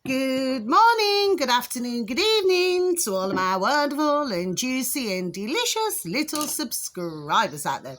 Good morning, good afternoon, good evening to all of my wonderful and juicy and delicious little subscribers out there.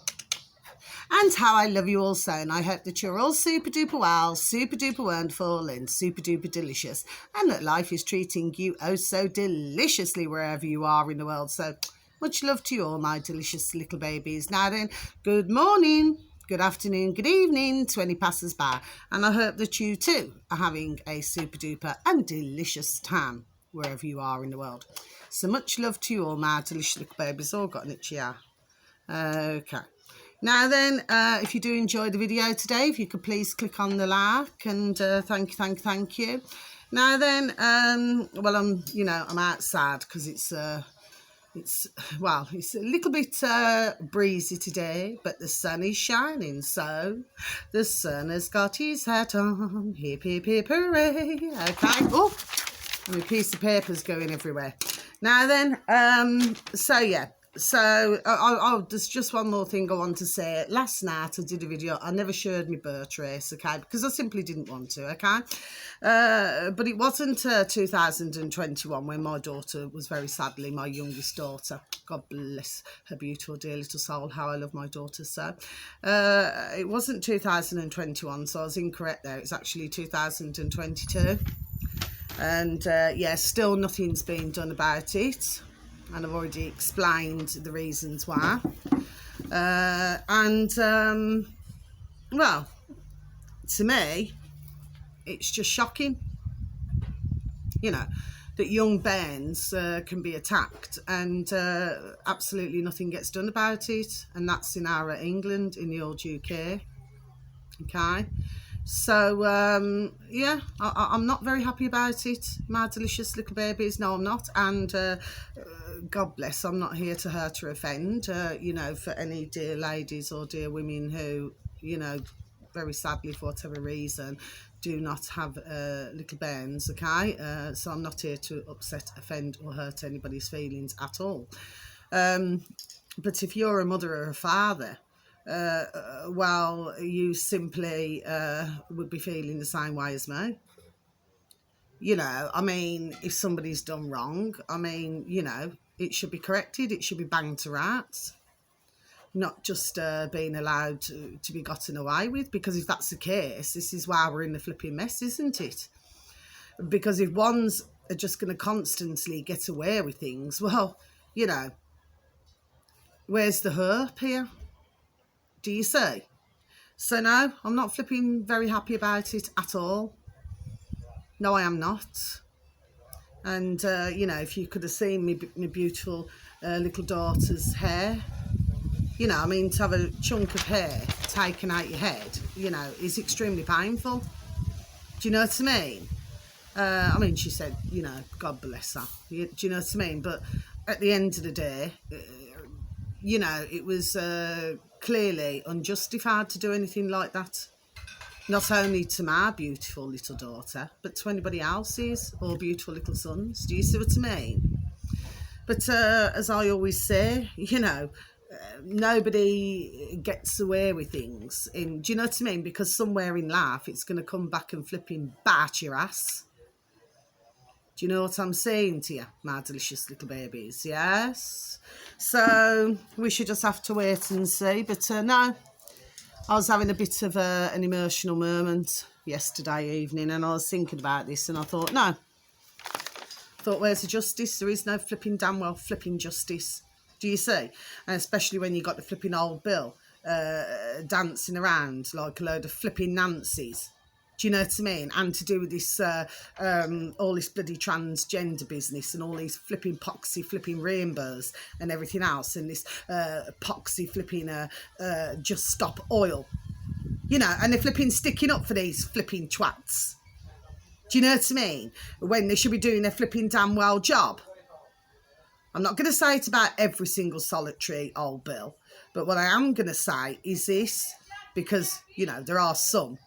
And how I love you all so, and I hope that you're all super duper well, super duper wonderful and super duper delicious, and that life is treating you oh so deliciously wherever you are in the world. So much love to you all, my delicious little babies. Now then, good morning, good afternoon, good evening to any passers-by, and I hope that you too are having a super duper and delicious time wherever you are in the world. So much love to you all, my delicious little babies. All got an itchy eye. Okay. Now then, if you do enjoy the video today, if you could please click on the like, and thank you. Now then, well, I'm outside because it's a little bit breezy today, but the sun is shining, so the sun has got his hat on. Hip, hip, hip, hooray. Okay. Oh, and a piece of paper's going everywhere. Now then, there's just one more thing I want to say. Last night I did a video. I never showed my birth race, okay, because I simply didn't want to, okay. But it wasn't 2021 when my daughter was very sadly, my youngest daughter, God bless her beautiful dear little soul, how I love my daughter so. It wasn't 2021, so I was incorrect there. It's actually 2022. And still nothing's been done about it. And I've already explained the reasons why. Well, to me, it's just shocking, that young bairns can be attacked and absolutely nothing gets done about it. And that's in our England, in the old UK. Okay. So, I'm not very happy about it, my delicious little babies. No, I'm not. And God bless, I'm not here to hurt or offend, for any dear ladies or dear women who, very sadly, for whatever reason, do not have little bairns, okay? So I'm not here to upset, offend or hurt anybody's feelings at all. But if you're a mother or a father, you simply would be feeling the same way as me. If somebody's done wrong, it should be corrected. It should be banged to rights, not just being allowed to be gotten away with. Because if that's the case, this is why we're in the flipping mess, isn't it? Because if ones are just going to constantly get away with things, well, where's the hope here? Do you see? So no, I'm not flipping very happy about it at all. No, I am not. And, if you could have seen my beautiful little daughter's hair, to have a chunk of hair taken out your head, is extremely painful. Do you know what I mean? She said, God bless her. Do you know what I mean? But at the end of the day, it was clearly unjustified to do anything like that. Not only to my beautiful little daughter, but to anybody else's or beautiful little sons. Do you see what I mean? But as I always say, nobody gets away with things. Do you know what I mean? Because somewhere in life, it's going to come back and flipping bite your ass. Do you know what I'm saying to you, my delicious little babies? Yes. So we should just have to wait and see. But no, I was having a bit of an emotional moment yesterday evening, and I was thinking about this, and I thought, where's the justice? There is no flipping damn well flipping justice. Do you see? And especially when you got the flipping old Bill dancing around like a load of flipping Nancy's. Do you know what I mean? And to do with this, all this bloody transgender business and all these flipping poxy flipping rainbows and everything else, and this poxy flipping just stop oil, and they're flipping sticking up for these flipping twats. Do you know what I mean? When they should be doing their flipping damn well job. I'm not going to say it about every single solitary old Bill, but what I am going to say is this, because, there are some,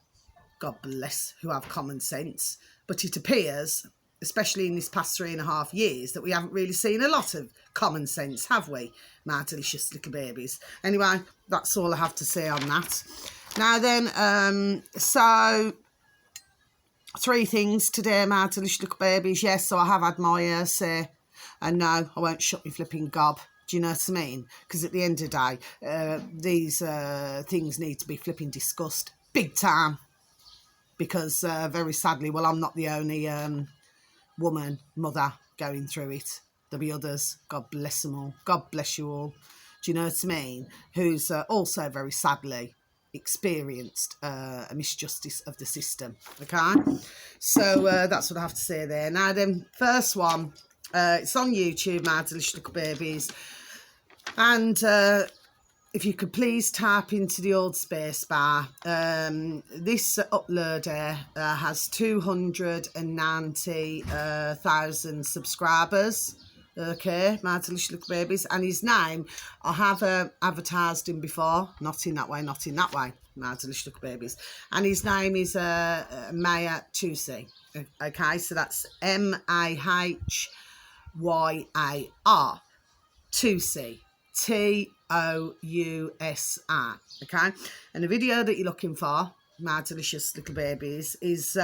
God bless, who have common sense. But it appears, especially in this past 3.5 years, that we haven't really seen a lot of common sense, have we, my delicious little babies? Anyway, that's all I have to say on that. Now then, 3 things today, my delicious little babies. Yes, so I have had my say, and no, I won't shut my flipping gob. Do you know what I mean? Because at the end of the day, these things need to be flipping discussed big time. Because very sadly, well, I'm not the only woman, mother going through it. There'll be others. God bless them all. God bless you all. Do you know what I mean? Who's also very sadly experienced a misjustice of the system. Okay, so that's what I have to say there. Now then, first one, it's on YouTube, my delicious little babies, and if you could please tap into the old space bar. This uploader has 290,000 subscribers. Okay, my delicious little babies. And his name, I have advertised him before. Not in that way, not in that way, my delicious little babies. And his name is Maya Tusi. Okay, so that's Mayhyar Tusi. Tousr. Okay, and the video that you're looking for, my delicious little babies, is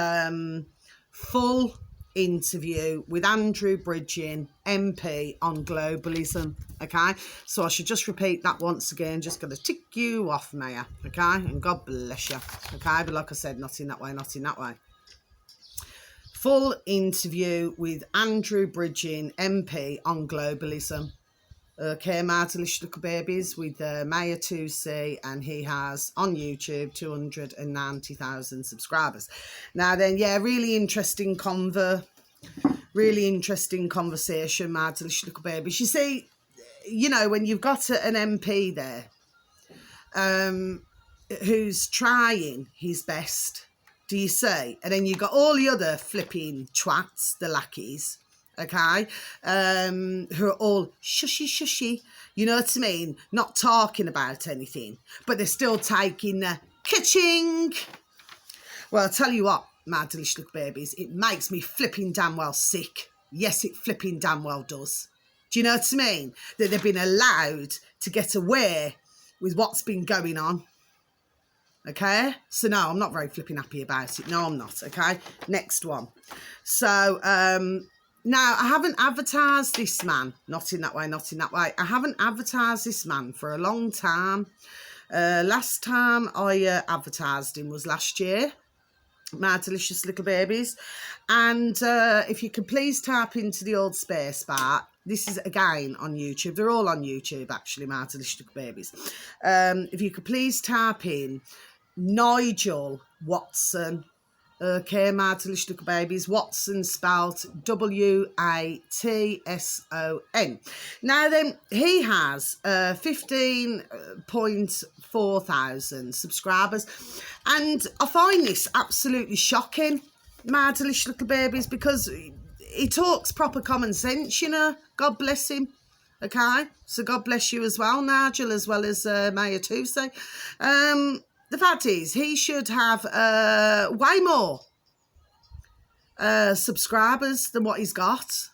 full interview with Andrew Bridgen, MP, on globalism. Okay, so I should just repeat that once again. Just going to tick you off, Maya. Okay, and God bless you. Okay, but like I said, not in that way, not in that way. Full interview with Andrew Bridgen, MP, on globalism. Okay, my delicious little babies, with Maya Tusi, and he has on YouTube 290,000 subscribers. Now then, yeah, really interesting conversation, my delicious little babies. You see, you know, when you've got an MP there who's trying his best, do you see? And then you've got all the other flipping twats, the lackeys, okay, who are all shushy, you know what I mean? Not talking about anything, but they're still taking the ka-ching. Well, I'll tell you what, my delicious little babies, it makes me flipping damn well sick. Yes, it flipping damn well does. Do you know what I mean? That they've been allowed to get away with what's been going on. Okay, so no, I'm not very flipping happy about it. No, I'm not. Okay, next one. So, now, I haven't advertised this man, not in that way, not in that way. I haven't advertised this man for a long time. Last time I advertised him was last year, my delicious little babies. And if you could please tap into the old space bar. This is, again, on YouTube. They're all on YouTube, actually, my delicious little babies. If you could please tap in Nigel Watson. Okay, my delicious little babies. Watson spelt Watson. Now then, he has 15.4 thousand subscribers, and I find this absolutely shocking, my delicious little babies, because he talks proper common sense, you know. God bless him. Okay, so God bless you as well, Nigel, as well as Maya Tusi. The fact is, he should have way more subscribers than what he's got.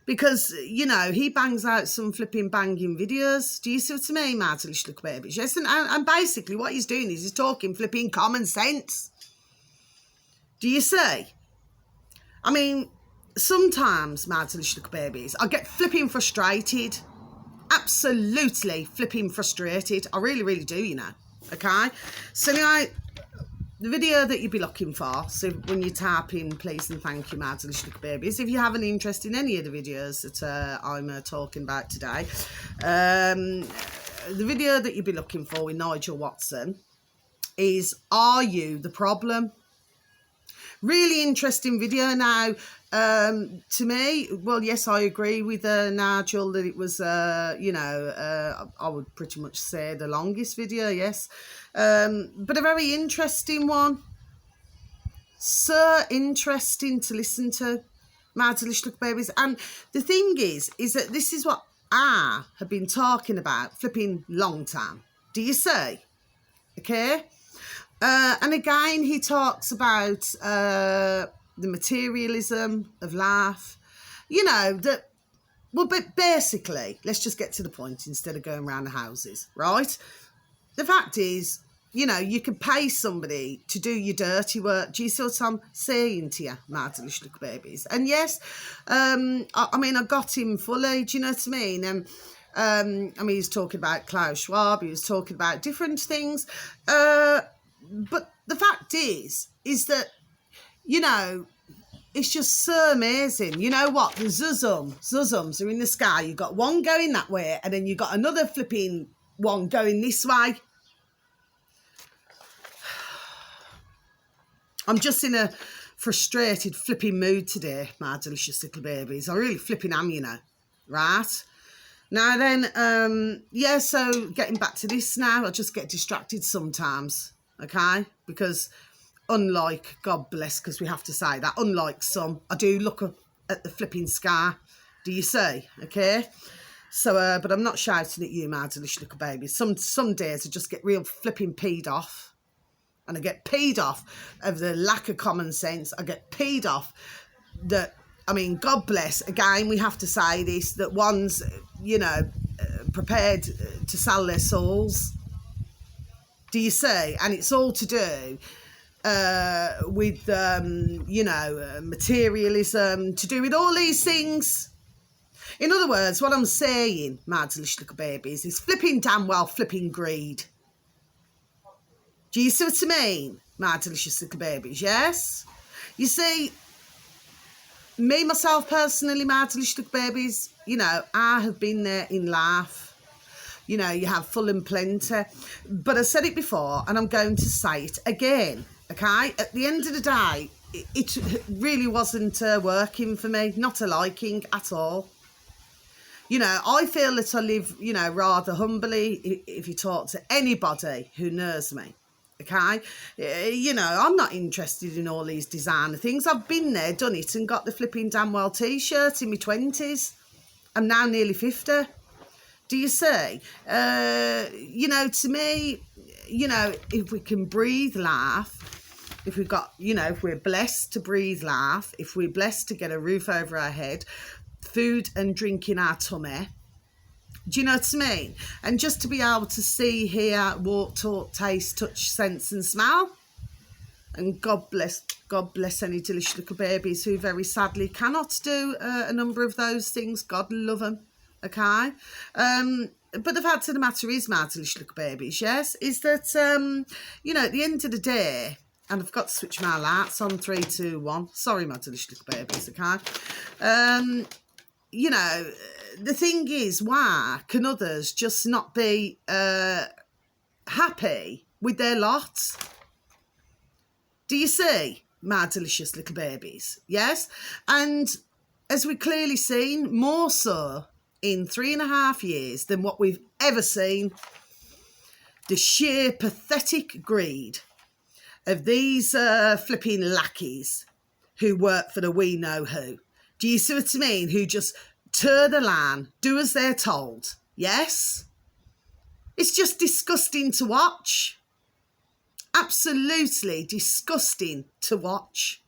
Because, you know, he bangs out some flipping banging videos. Do you see what I mean, my delicious little babies? Yes, and basically what he's doing is he's talking flipping common sense. Do you see? I mean, sometimes, my delicious little babies, I get flipping frustrated. Absolutely flipping frustrated. I really, really do, you know. Okay, so anyway, the video that you'd be looking for, so when you type in please and thank you, my delicious little babies, if you have an interest in any of the videos that I'm talking about today, the video that you'd be looking for with Nigel Watson is, are you the problem? Really interesting video. Now, to me, well, yes, I agree with Nigel that it was, you know, I would pretty much say the longest video, yes. But a very interesting one. So interesting to listen to, my delicious little babies. And the thing is that this is what I have been talking about flipping long time. Do you see? Okay? And again, he talks about the materialism of life. You know, that, well, but basically, let's just get to the point instead of going around the houses, right? The fact is, you know, you can pay somebody to do your dirty work. Do you see what I'm saying to you, my delicious little babies? And yes, I mean, I got him fully. Do you know what I mean? I mean, he was talking about Klaus Schwab. He was talking about different things. But the fact is that, you know, it's just so amazing. You know what? The Zuzums are in the sky. You've got one going that way, and then you've got another flipping one going this way. I'm just in a frustrated flipping mood today, my delicious little babies. I really flipping am, you know. Right? Now then, yeah, so getting back to this now, I just get distracted sometimes, okay? Because unlike, God bless, because we have to say that, unlike some, I do look up at the flipping sky. Do you see? Okay? So, but I'm not shouting at you, my delicious little babies. Some days I just get real flipping peed off. And I get peed off of the lack of common sense. I get peed off that, I mean, God bless, again, we have to say this, that one's, you know, prepared to sell their souls. Do you see? And it's all to do with, you know, materialism, to do with all these things. In other words, what I'm saying, my delicious little babies, is flipping damn well flipping greed. Do you see what I mean, my delicious little babies, yes? You see, me, myself, personally, my delicious little babies, you know, I have been there in life. You know, you have full and plenty. But I said it before, and I'm going to say it again, okay? At the end of the day, it really wasn't working for me, not a liking at all. You know, I feel that I live, you know, rather humbly if you talk to anybody who knows me. Okay, you know, I'm not interested in all these designer things. I've been there, done it, and got the flipping damn well t-shirt in my 20s. I'm now nearly 50. Do you see? You know, to me, you know, if we can breathe, laugh, if we've got, you know, if we're blessed to breathe, laugh, if we're blessed to get a roof over our head, food and drink in our tummy, do you know what I mean? And just to be able to see, hear, walk, talk, taste, touch, sense and smell. And God bless any delicious little babies who very sadly cannot do a number of those things. God love them, okay? But the fact of the matter is, my delicious little babies, yes, is that, you know, at the end of the day, and I've got to switch my lights on, 3, 2, 1. Sorry, my delicious little babies, okay? You know, the thing is, why can others just not be happy with their lot? Do you see, my delicious little babies? Yes? And as we've clearly seen, more so in 3.5 years than what we've ever seen, the sheer pathetic greed of these flipping lackeys who work for the we know who. Do you see what I mean? Who just turn the line, do as they're told. Yes? It's just disgusting to watch. Absolutely disgusting to watch.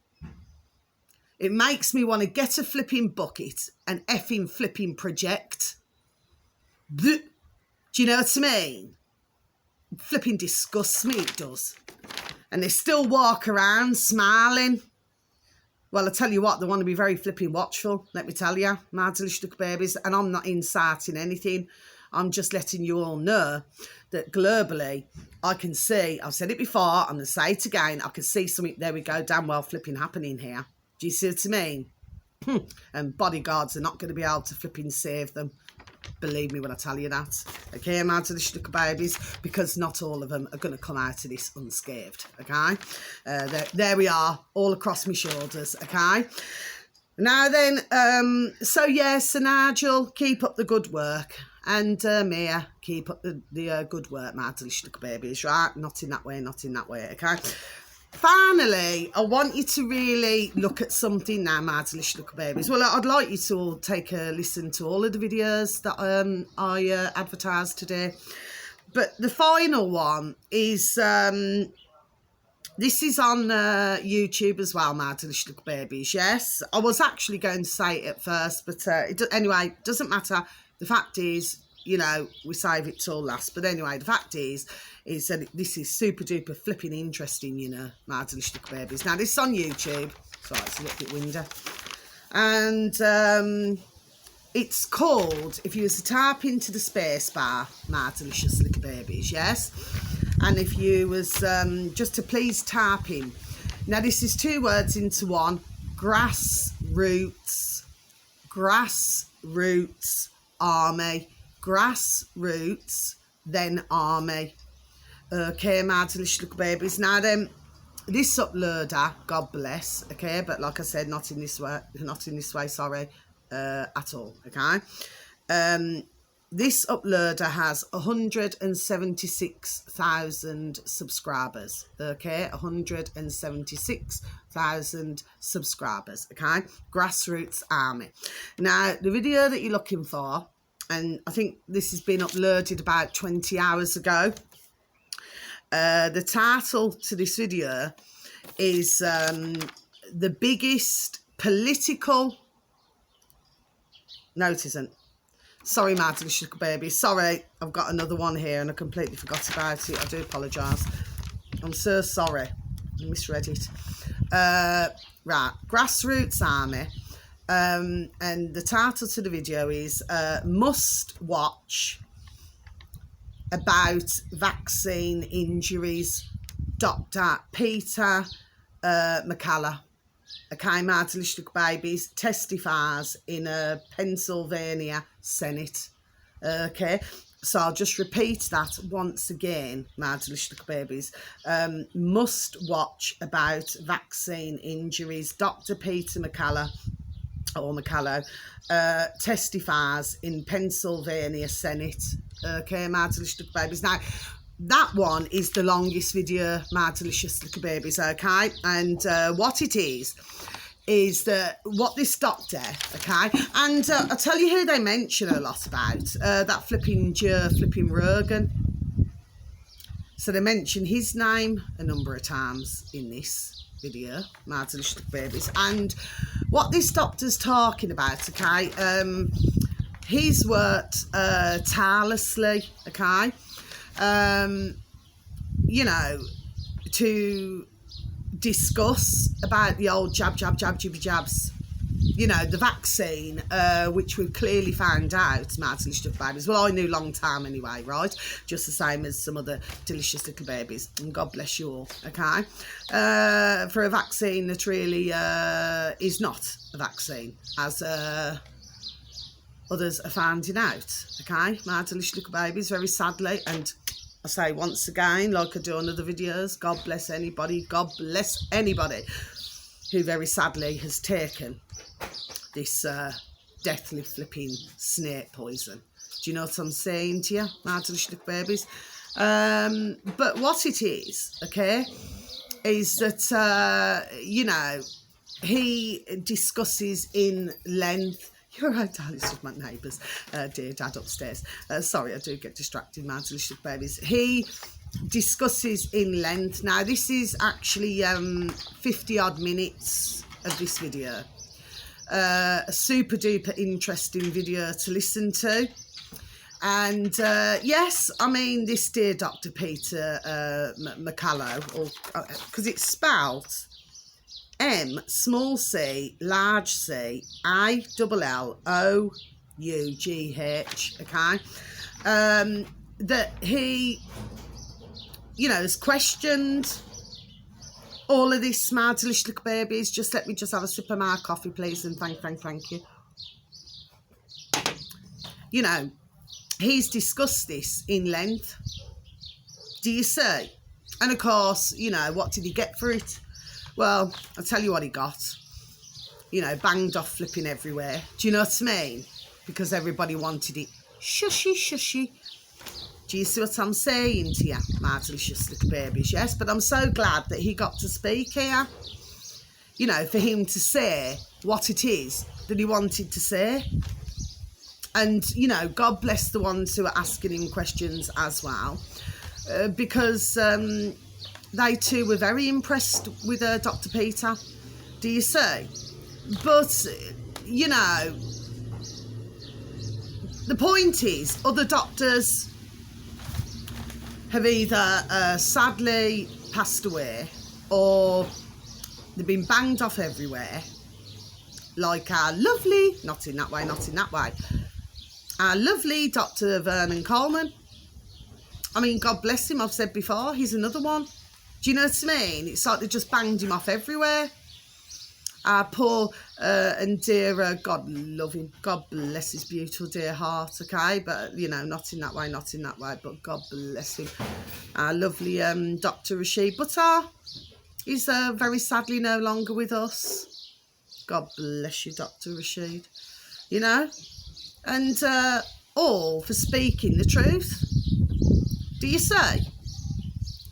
It makes me want to get a flipping bucket and effing flipping project. Do you know what I mean? Flipping disgusts me, it does. And they still walk around smiling. Well, I tell you what, they want to be very flipping watchful, let me tell you, my delicious little babies. And I'm not inciting anything. I'm just letting you all know that globally, I can see, I've said it before, I'm going to say it again, I can see something, there we go, damn well flipping happening here. Do you see what I mean? And bodyguards are not going to be able to flipping save them. Believe me when I tell you that. Okay, my delicious little babies, because not all of them are going to come out of this unscathed. Okay, there we are, all across my shoulders. Okay, now then, so yes, Sir Nigel, keep up the good work, and Mia, keep up the good work, my delicious little babies. Right, not in that way, not in that way. Okay. Finally, I want you to really look at something now, my delicious little babies. Well, I'd like you to all take a listen to all of the videos that I advertised today. But the final one is, this is on YouTube as well, my delicious little babies, yes. I was actually going to say it at first, but anyway, doesn't matter. The fact is, you know, we save it till last. But anyway, the fact is that this is super duper flipping interesting, you know, my delicious little babies. Now, this is on YouTube, so it's a little bit windy. And it's called, if you was to type into the space bar, my delicious little babies, yes? And if you was just to please type in, now this is 2 words into one, grassroots army, grassroots, then army. Okay, my delicious little babies. Now then, this uploader, God bless, okay, but like I said, not in this way, sorry, at all, okay. This uploader has 176,000 subscribers, okay, 176,000 subscribers, okay, Grassroots Army. Now, the video that you're looking for, and I think this has been uploaded about 20 hours ago, the title to this video is the biggest political... No, it isn't. Sorry, my delicious baby. Sorry, I've got another one here and I completely forgot about it. I do apologise. I'm so sorry. I misread it. Right, Grassroots Army. And the title to the video is Must Watch About Vaccine Injuries, Dr. Peter McCallough. Okay, my delicious babies, testifies in a Pennsylvania Senate. Okay, so I'll just repeat that once again, my delicious babies. Must watch about vaccine injuries. Dr. Peter McCallough, or McCallough, testifies in Pennsylvania Senate. Okay, my delicious babies. Now, that one is the longest video, my delicious little babies, okay? And what it is that what this doctor, okay? And I'll tell you who they mention a lot about, that flipping Rogan. So they mention his name a number of times in this video, my delicious little babies. And what this doctor's talking about, okay? He's worked tirelessly, okay? You know, to discuss about the old jab, jibby jabs, you know, the vaccine, which we've clearly found out, my delicious little babies. Well, I knew long time anyway, right? Just the same as some other delicious little babies. And God bless you all, okay? For a vaccine that really is not a vaccine, as others are finding out, okay? My delicious little babies, very sadly. And I say once again, like I do on other videos, God bless anybody who very sadly has taken this deathly flipping snake poison. Do you know what I'm saying to you, my delicious little babies? But what it is, okay, is that, you know, he discusses in length. You're right, darling, it's just my neighbours, dear dad upstairs. Sorry, I do get distracted, my delicious little babies. He discusses in length. Now, this is actually 50-odd minutes of this video. A super duper interesting video to listen to. And yes, I mean, this dear Dr. Peter McCallough, because it's spelled M, small c, large C, I-double-L-O-U-G-H, okay? That he, you know, has questioned all of this, my delicious little babies. Just let me just have a sip of my coffee, please, and thank you. You know, he's discussed this in length. Do you see? And of course, you know, what did he get for it? Well, I'll tell you what he got. You know, banged off flipping everywhere. Do you know what I mean? Because everybody wanted it. Shushy. Do you see what I'm saying to you, my delicious little babies? Yes, but I'm so glad that he got to speak here. You know, for him to say what it is that he wanted to say. And, you know, God bless the ones who are asking him questions as well. Because they too were very impressed with Dr. Peter. Do you see? But, you know, the point is, other doctors have either sadly passed away, or they've been banged off everywhere, like our lovely, not in that way, our lovely Dr. Vernon Coleman. I mean, God bless him, I've said before, he's another one. Do you know what I mean? It's like they just banged him off everywhere. Our poor and dear, God love him, God bless his beautiful dear heart, okay? But, you know, not in that way, but God bless him. Our lovely Dr. Rashid Buttar is very sadly no longer with us. God bless you, Dr. Rashid. You know? And all for speaking the truth. Do you say?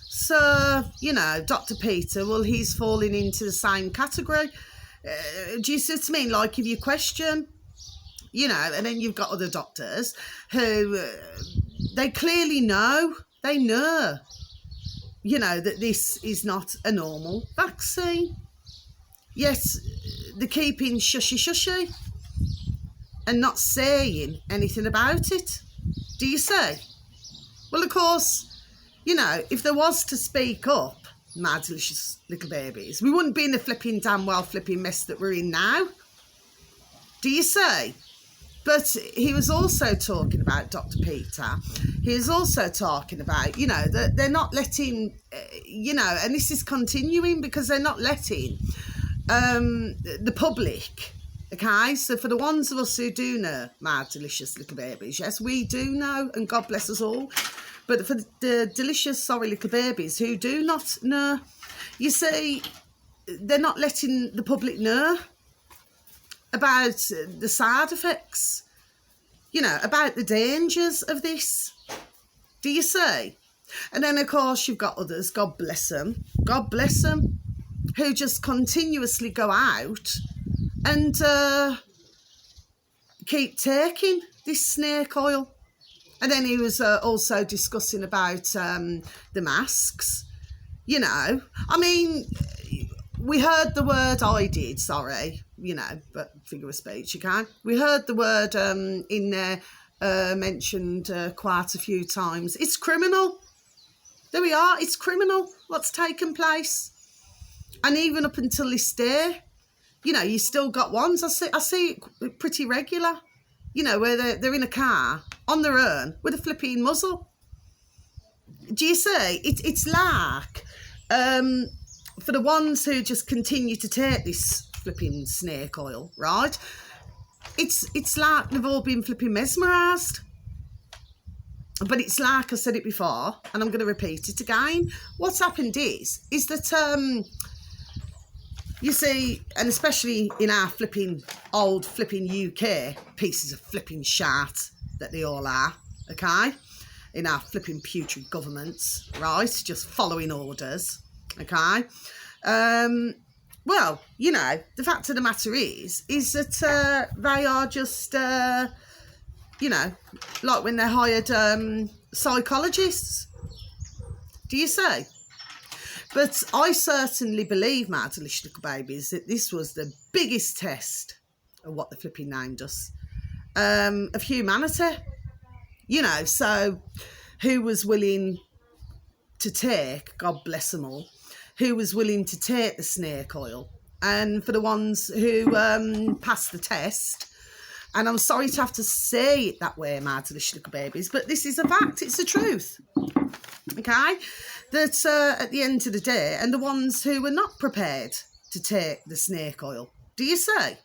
So, you know, Dr. Peter, well, he's falling into the same category. Do you see what I mean? Like, if you question, you know, and then you've got other doctors who, they clearly know, you know, that this is not a normal vaccine. Yes, they're keeping shushy and not saying anything about it. Do you say? Well, of course, you know, if there was to speak up, my delicious little babies, we wouldn't be in the flipping damn well flipping mess that we're in now. Do you say? But he was also talking about Dr. Peter. He was also talking about, you know, that they're not letting, you know, and this is continuing because they're not letting the public, okay? So for the ones of us who do know, my delicious little babies, yes, we do know, and God bless us all. But for the delicious, sorry little babies who do not know, you see, they're not letting the public know about the side effects, you know, about the dangers of this. Do you see? And then, of course, you've got others, God bless them, who just continuously go out and keep taking this snake oil. And then he was also discussing about the masks. You know, I mean, we heard the word, I did, sorry, you know, but figure of speech, you can. We heard the word in there mentioned quite a few times. It's criminal. There we are, it's criminal what's taken place. And even up until this day, you know, you still got ones, I see it pretty regular, you know, where they're in a car on their own with a flipping muzzle. Do you see? It's like, for the ones who just continue to take this flipping snake oil, right? It's like they've all been flipping mesmerised. But it's like I said it before, and I'm going to repeat it again. What's happened is that, you see, and especially in our flipping old flipping UK pieces of flipping shit that they all are, okay? In our flipping putrid governments, right? Just following orders, okay? Well, you know, the fact of the matter is that they are just, you know, like when they hired psychologists. Do you say? But I certainly believe, my delicious little babies, that this was the biggest test of what the flipping named us, of humanity. You know, so who was willing to take, God bless them all, who was willing to take the snake oil? And for the ones who passed the test, and I'm sorry to have to say it that way, my delicious little babies, but this is a fact, it's the truth, okay? That at the end of the day, and the ones who were not prepared to take the snake oil, do you say?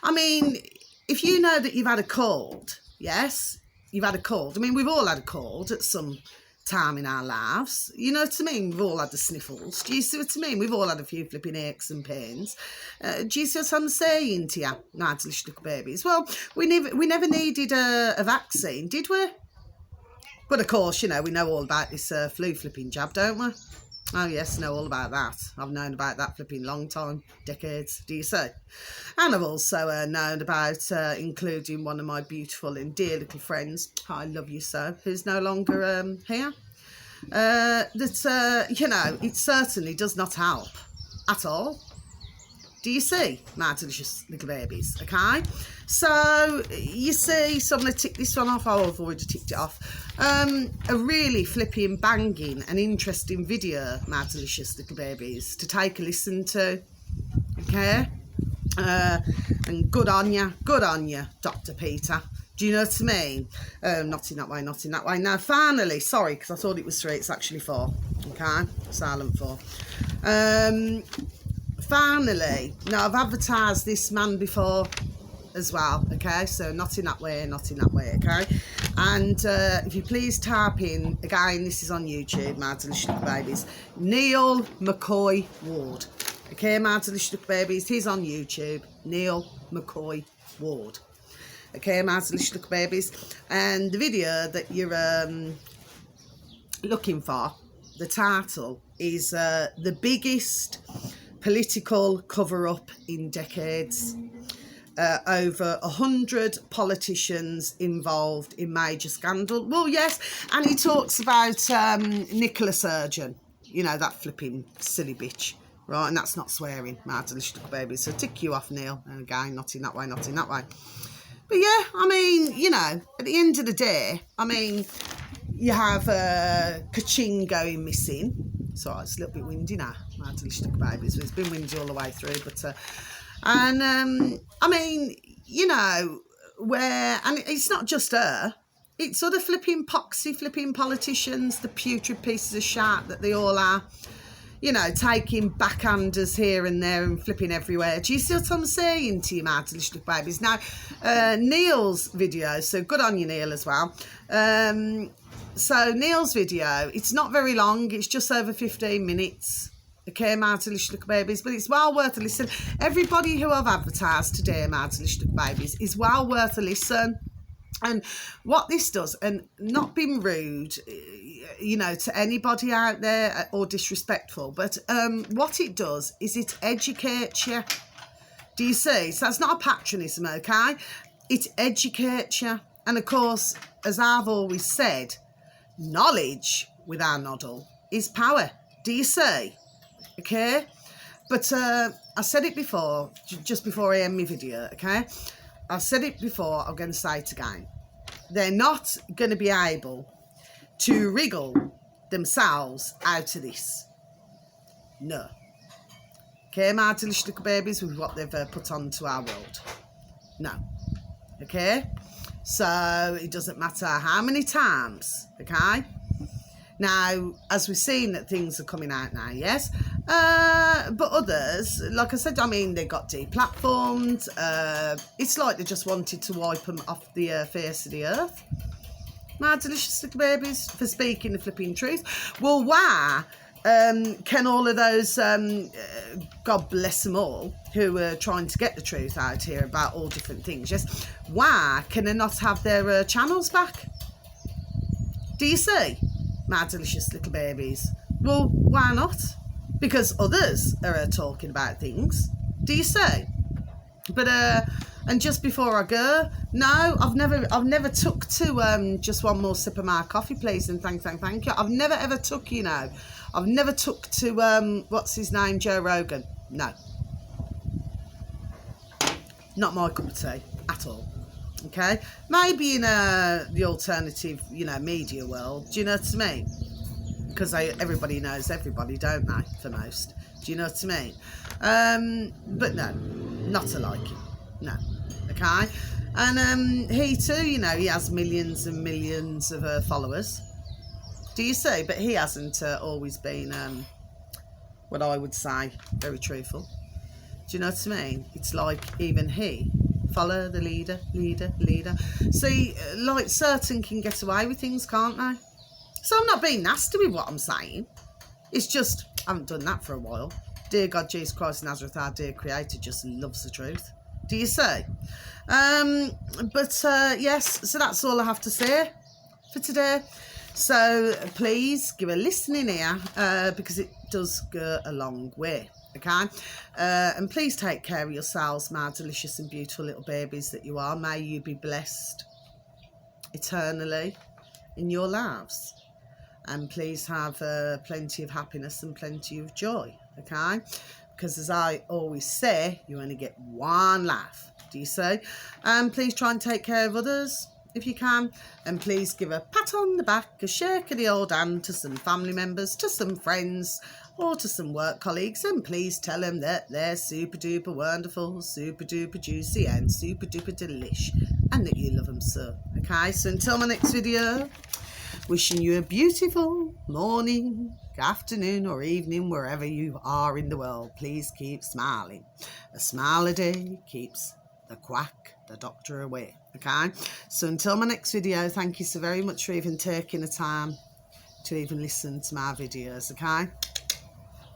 I mean, if you know that you've had a cold, yes, you've had a cold. I mean, we've all had a cold at some time in our lives. You know what I mean? We've all had the sniffles. Do you see what I mean? We've all had a few flipping aches and pains. Do you see what I'm saying to you, my delicious little babies? Well, we never needed a vaccine, did we? But of course, you know, we know all about this flu flipping jab, don't we? Oh yes, know all about that. I've known about that flipping long time, decades, do you say? And I've also known about, including one of my beautiful and dear little friends, I love you so, who's no longer here, that, you know, it certainly does not help at all. Do you see, my delicious little babies? Okay, so you see, so I'm going to tick this one off. Oh, I've already ticked it off. A really flipping, banging and interesting video, my delicious little babies, to take a listen to. Okay, and good on you, Dr. Peter. Do you know what I mean? Not in that way, not in that way. Now, finally, sorry, because I thought it was 3, it's actually 4. Okay, silent 4. Finally, now I've advertised this man before as well, okay, so not in that way, okay, and if you please type in, again, this is on YouTube, my delicious little babies, Neil McCoy Ward, okay, my delicious little babies, he's on YouTube, Neil McCoy Ward, okay, my delicious little babies, and the video that you're looking for, the title is the biggest political cover-up in decades. Over 100 politicians involved in major scandal. Well, yes, and he talks about Nicola Sturgeon, you know, that flipping silly bitch, right? And that's not swearing, my delicious little baby. So tick you off, Neil. And again, not in that way, not in that way. But yeah, I mean, you know, at the end of the day, I mean, you have Kaching going missing. Sorry, it's a little bit windy now, my delicious little babies. It's been windy all the way through, but and I mean, you know, where, and it's not just her, it's other flipping poxy flipping politicians, the putrid pieces of shit that they all are, you know, taking backhanders here and there and flipping everywhere. Do you see what I'm saying to you, my delicious little babies? Now, Neil's video, so good on you, Neil, as well. So Neil's video, it's not very long, it's just over 15 minutes. Okay, my delicious little babies, but it's well worth a listen. Everybody who I've advertised today, my delicious little babies, is well worth a listen. And what this does, and not being rude, you know, to anybody out there or disrespectful, but what it does is it educates you. Do you see? So it's not a patronism, okay? It educates you. And of course, as I've always said, knowledge with our noddle is power. Do you see? Okay, but I said it before, just before I end my video, okay? I said it before, I'm going to say it again. They're not going to be able to wriggle themselves out of this. No. Okay, my delicious little babies, with what they've put onto our world. No. Okay? So it doesn't matter how many times, okay? Now, as we've seen that things are coming out now, yes, but others, like I said, I mean, they got deplatformed. It's like they just wanted to wipe them off the face of the earth. My delicious little babies, for speaking the flipping truth. Well, why can all of those, God bless them all, who are trying to get the truth out here about all different things, yes, why can they not have their channels back? Do you see? My delicious little babies. Well, why not? Because others are talking about things. Do you see? But and just before I go, no, I've never took to just one more sip of my coffee, please, and thank you. I've never ever took, you know, I've never took to what's his name, Joe Rogan. No, not my cup of tea at all. Okay, maybe in the alternative, you know, media world. Do you know what I mean? Because everybody knows everybody, don't they? For most, do you know what I mean? But no, not to like him. No, okay. And he too, you know, he has millions and millions of followers. Do you see? But he hasn't always been what I would say very truthful. Do you know what I mean? It's like even he. Follow the leader. See, like, certain can get away with things, can't they? So I'm not being nasty with what I'm saying. It's just, I haven't done that for a while. Dear God, Jesus Christ of Nazareth, our dear Creator, just loves the truth. Do you see? Yes, so that's all I have to say for today. So please give a listening ear, because it does go a long way. Okay, and please take care of yourselves, my delicious and beautiful little babies that you are. May you be blessed eternally in your lives, and please have plenty of happiness and plenty of joy. Okay, because as I always say, you only get one life. Do you see? And please try and take care of others if you can, and please give a pat on the back, a shake of the old hand to some family members, to some friends, or to some work colleagues, and please tell them that they're super duper wonderful, super duper juicy, and super duper delish, and that you love them so. Okay, so until my next video, wishing you a beautiful morning, afternoon, or evening, wherever you are in the world. Please keep smiling. A smile a day keeps the quack, the doctor, away. Okay, so until my next video, thank you so very much for even taking the time to even listen to my videos. Okay,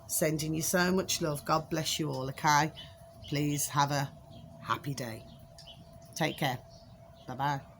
sending you so much love. God bless you all. Okay, please have a happy day. Take care. Bye bye.